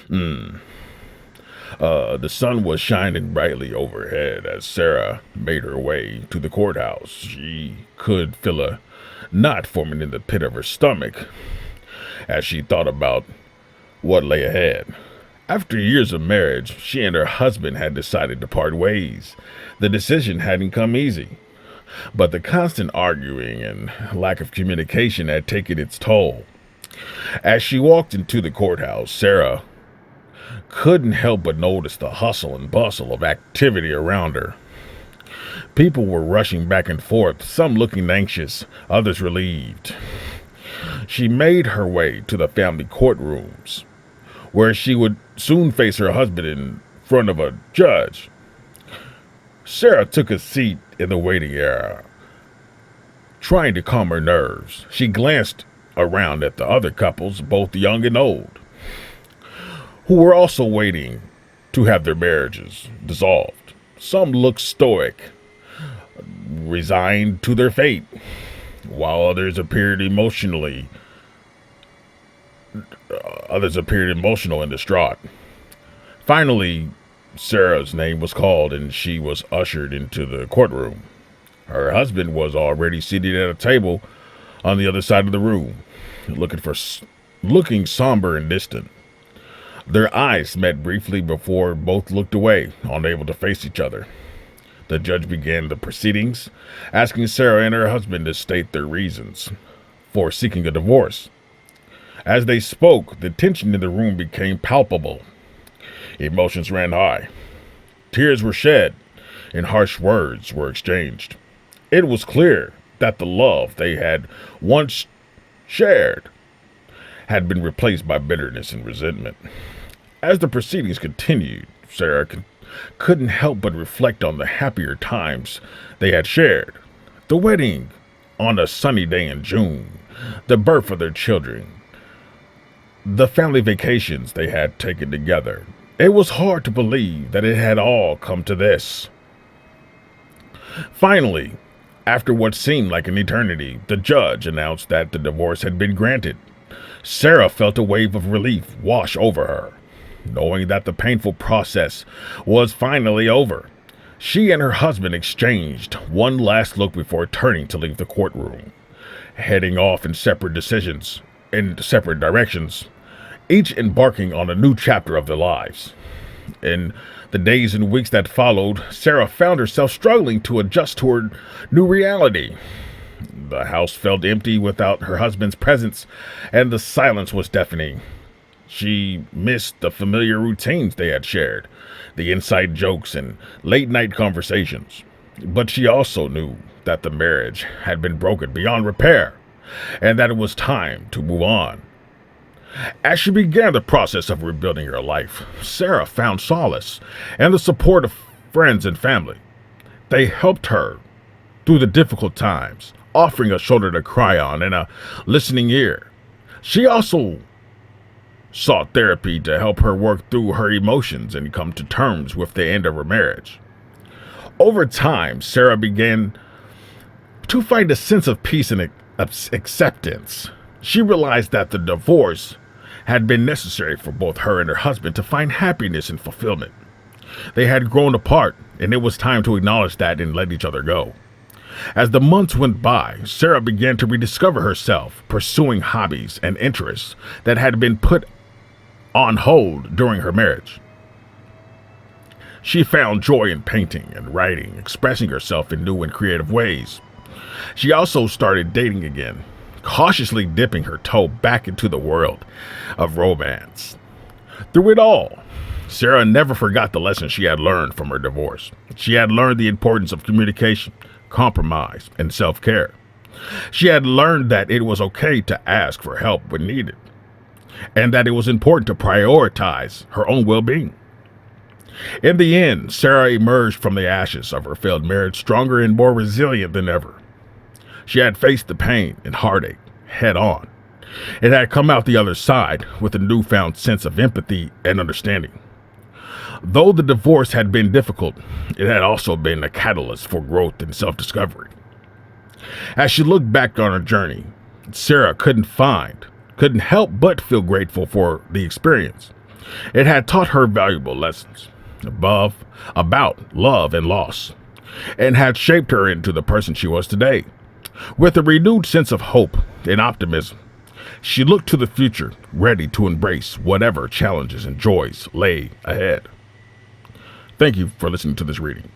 The sun was shining brightly overhead as Sarah made her way to the courthouse. She could feel a knot forming in the pit of her stomach as she thought about what lay ahead. After years of marriage, she and her husband had decided to part ways. The decision hadn't come easy, but the constant arguing and lack of communication had taken its toll. As she walked into the courthouse, Sarah couldn't help but notice the hustle and bustle of activity around her. People were rushing back and forth, some looking anxious, others relieved. She made her way to the family courtrooms, where she would soon face her husband in front of a judge. Sarah took a seat in the waiting area, trying to calm her nerves. She glanced around at the other couples, both young and old, who were also waiting to have their marriages dissolved. Some looked stoic, resigned to their fate, while others appeared emotional and distraught. Finally, Sarah's name was called and she was ushered into the courtroom. Her husband was already seated at a table on the other side of the room, looking somber and distant. Their eyes met briefly before both looked away, unable to face each other. The judge began the proceedings, asking Sarah and her husband to state their reasons for seeking a divorce. As they spoke, the tension in the room became palpable. Emotions ran high. Tears were shed, and harsh words were exchanged. It was clear that the love they had once shared had been replaced by bitterness and resentment. As the proceedings continued, Sarah couldn't help but reflect on the happier times they had shared. The wedding on a sunny day in June, the birth of their children, the family vacations they had taken together. It was hard to believe that it had all come to this. Finally, after what seemed like an eternity, the judge announced that the divorce had been granted. Sarah felt a wave of relief wash over her, knowing that the painful process was finally over. She and her husband exchanged one last look before turning to leave the courtroom, heading off in separate directions, each embarking on a new chapter of their lives. In the days and weeks that followed, Sarah found herself struggling to adjust to her new reality. The house felt empty without her husband's presence, and the silence was deafening. She missed the familiar routines they had shared, the inside jokes and late-night conversations. But she also knew that the marriage had been broken beyond repair, and that it was time to move on. As she began the process of rebuilding her life, Sarah found solace and the support of friends and family. They helped her through the difficult times, offering a shoulder to cry on and a listening ear. She also sought therapy to help her work through her emotions and come to terms with the end of her marriage. Over time, Sarah began to find a sense of peace and acceptance. She realized that the divorce had been necessary for both her and her husband to find happiness and fulfillment. They had grown apart, and it was time to acknowledge that and let each other go. As the months went by, Sarah began to rediscover herself, pursuing hobbies and interests that had been put on hold during her marriage. She found joy in painting and writing, expressing herself in new and creative ways. She also started dating again, cautiously dipping her toe back into the world of romance. Through it all, Sarah never forgot the lesson she had learned from her divorce. She had learned the importance of communication, compromise, and self-care. She had learned that it was okay to ask for help when needed, and that it was important to prioritize her own well-being. In the end, Sarah emerged from the ashes of her failed marriage stronger and more resilient than ever. She had faced the pain and heartache head on, and had come out the other side with a newfound sense of empathy and understanding. Though the divorce had been difficult, it had also been a catalyst for growth and self-discovery. As she looked back on her journey, Sarah couldn't help but feel grateful for the experience. It had taught her valuable lessons about love and loss, and had shaped her into the person she was today. With a renewed sense of hope and optimism, she looked to the future, ready to embrace whatever challenges and joys lay ahead. Thank you for listening to this reading.